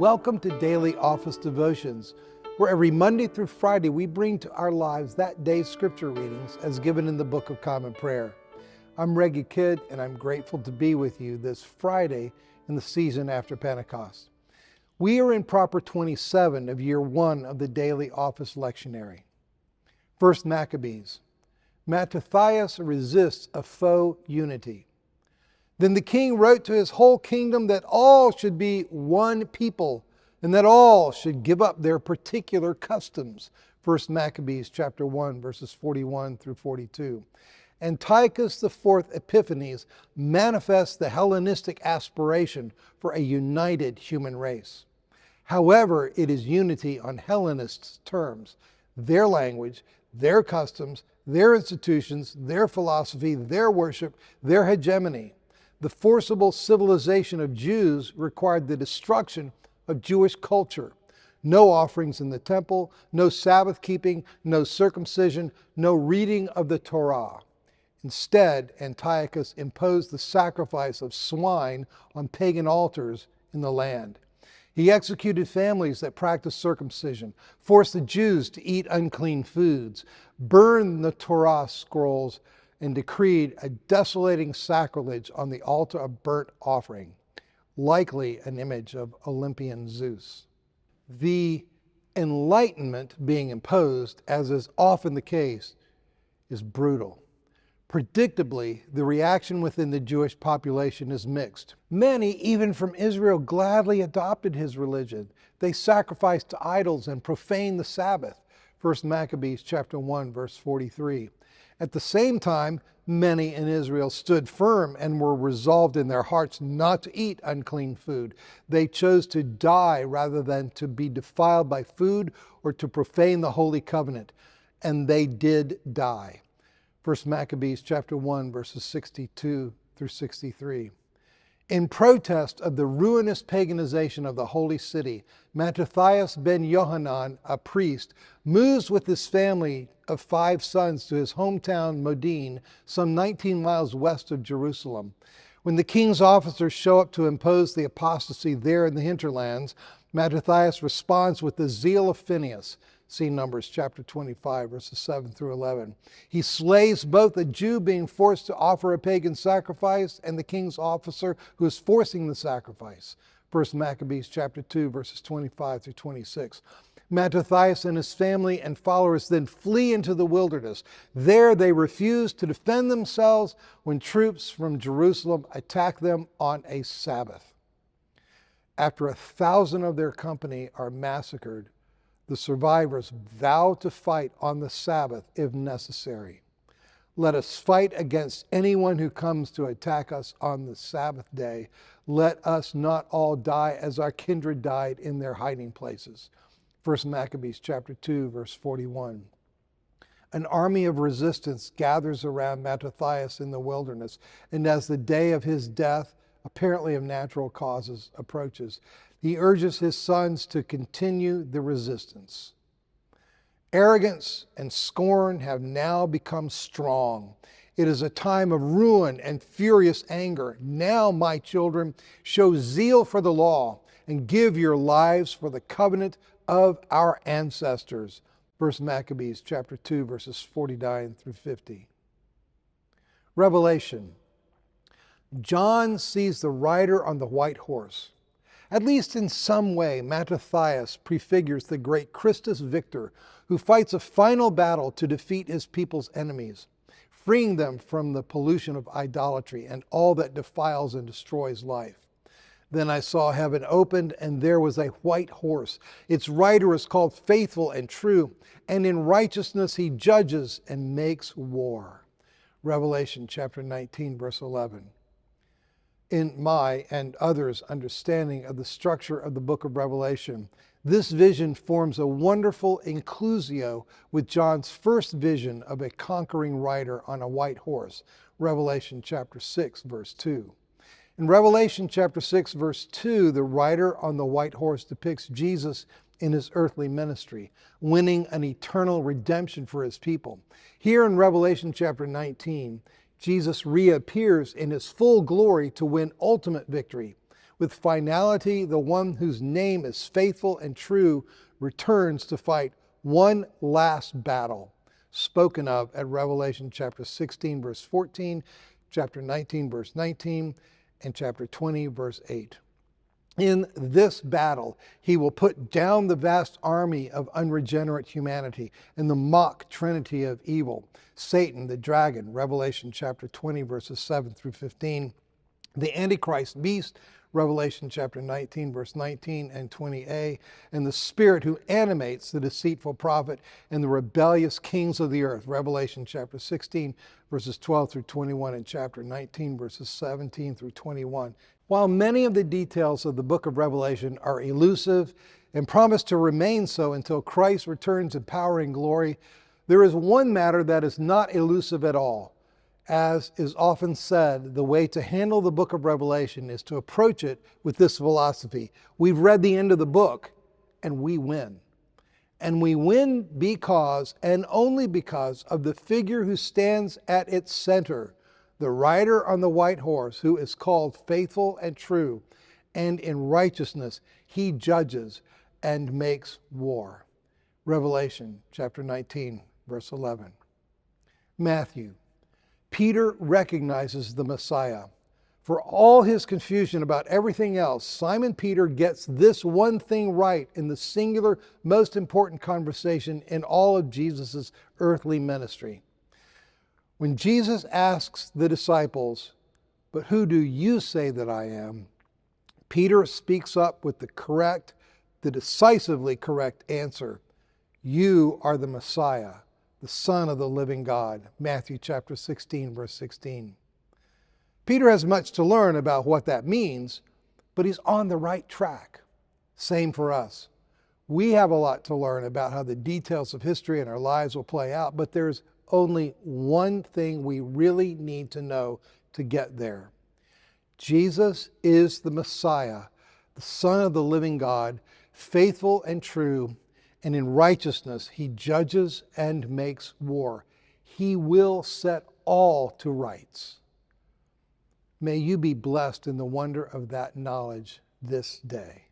Welcome to Daily Office Devotions, where every Monday through Friday we bring to our lives that day's scripture readings as given in the Book of Common Prayer. I'm Reggie Kidd, and I'm grateful to be with you this Friday in the season after Pentecost. We are in Proper 27 of Year 1 of the Daily Office Lectionary. First Maccabees. Mattathias resists a faux unity. Then the king wrote to his whole kingdom that all should be one people and that all should give up their particular customs. First Maccabees chapter 1, verses 41 through 42. Antiochus IV Epiphanes manifests the Hellenistic aspiration for a united human race. However, it is unity on Hellenists' terms, their language, their customs, their institutions, their philosophy, their worship, their hegemony. The forcible civilization of Jews required the destruction of Jewish culture. No offerings in the temple, no Sabbath keeping, no circumcision, no reading of the Torah. Instead, Antiochus imposed the sacrifice of swine on pagan altars in the land. He executed families that practiced circumcision, forced the Jews to eat unclean foods, burned the Torah scrolls, and decreed a desolating sacrilege on the altar of burnt offering, likely an image of Olympian Zeus. The enlightenment being imposed, as is often the case, is brutal. Predictably, the reaction within the Jewish population is mixed. Many, even from Israel, gladly adopted his religion. They sacrificed to idols and profaned the Sabbath. 1 Maccabees chapter 1, verse 43. At the same time, many in Israel stood firm and were resolved in their hearts not to eat unclean food. They chose to die rather than to be defiled by food or to profane the Holy Covenant. And they did die. 1 Maccabees chapter 1, verses 62 through 63. In protest of the ruinous paganization of the holy city, Mattathias ben Yohanan, a priest, moves with his family of 5 sons to his hometown Modin, some 19 miles west of Jerusalem. When the king's officers show up to impose the apostasy there in the hinterlands, Mattathias responds with the zeal of Phinehas. See Numbers chapter 25, verses 7 through 11. He slays both a Jew being forced to offer a pagan sacrifice and the king's officer who is forcing the sacrifice. 1 Maccabees chapter 2, verses 25 through 26. Mattathias and his family and followers then flee into the wilderness. There they refuse to defend themselves when troops from Jerusalem attack them on a Sabbath. After 1,000 of their company are massacred, the survivors vow to fight on the Sabbath if necessary. Let us fight against anyone who comes to attack us on the Sabbath day. Let us not all die as our kindred died in their hiding places. 1 Maccabees chapter 2, verse 41. An army of resistance gathers around Mattathias in the wilderness, and as the day of his death, apparently of natural causes, approaches, he urges his sons to continue the resistance. Arrogance and scorn have now become strong. It is a time of ruin and furious anger. Now, my children, show zeal for the law and give your lives for the covenant of our ancestors. 1 Maccabees chapter 2, verses 49 through 50. Revelation. John sees the rider on the white horse. At least in some way, Mattathias prefigures the great Christus Victor who fights a final battle to defeat his people's enemies, freeing them from the pollution of idolatry and all that defiles and destroys life. Then I saw heaven opened, and there was a white horse. Its rider is called Faithful and True, and in righteousness he judges and makes war. Revelation chapter 19, verse 11. In my and others' understanding of the structure of the book of Revelation, this vision forms a wonderful inclusio with John's first vision of a conquering rider on a white horse, Revelation chapter 6, verse 2. In Revelation chapter 6, verse 2, the rider on the white horse depicts Jesus in his earthly ministry, winning an eternal redemption for his people. Here in Revelation chapter 19, Jesus reappears in his full glory to win ultimate victory. With finality, the one whose name is faithful and true returns to fight one last battle, spoken of at Revelation chapter 16, verse 14, chapter 19, verse 19, and chapter 20, verse 8. In this battle, he will put down the vast army of unregenerate humanity and the mock trinity of evil, Satan, the dragon, Revelation chapter 20, verses 7 through 15, the Antichrist beast, Revelation chapter 19, verse 19 and 20a, and the spirit who animates the deceitful prophet and the rebellious kings of the earth, Revelation chapter 16, verses 12 through 21, and chapter 19, verses 17 through 21. While many of the details of the book of Revelation are elusive and promise to remain so until Christ returns in power and glory, there is one matter that is not elusive at all. As is often said, the way to handle the book of Revelation is to approach it with this philosophy. We've read the end of the book, and we win. And we win because, and only because, of the figure who stands at its center, the rider on the white horse, who is called faithful and true, and in righteousness he judges and makes war. Revelation chapter 19, verse 11. Matthew. Peter recognizes the Messiah. For all his confusion about everything else, Simon Peter gets this one thing right in the singular, most important conversation in all of Jesus' earthly ministry. When Jesus asks the disciples, "But who do you say that I am?" Peter speaks up with the decisively correct answer. "You are the Messiah, the Son of the living God." Matthew chapter 16, verse 16. Peter has much to learn about what that means, but he's on the right track. Same for us. We have a lot to learn about how the details of history and our lives will play out, but there's only one thing we really need to know to get there. Jesus is the Messiah, the Son of the living God, faithful and true, and in righteousness he judges and makes war. He will set all to rights. May you be blessed in the wonder of that knowledge this day.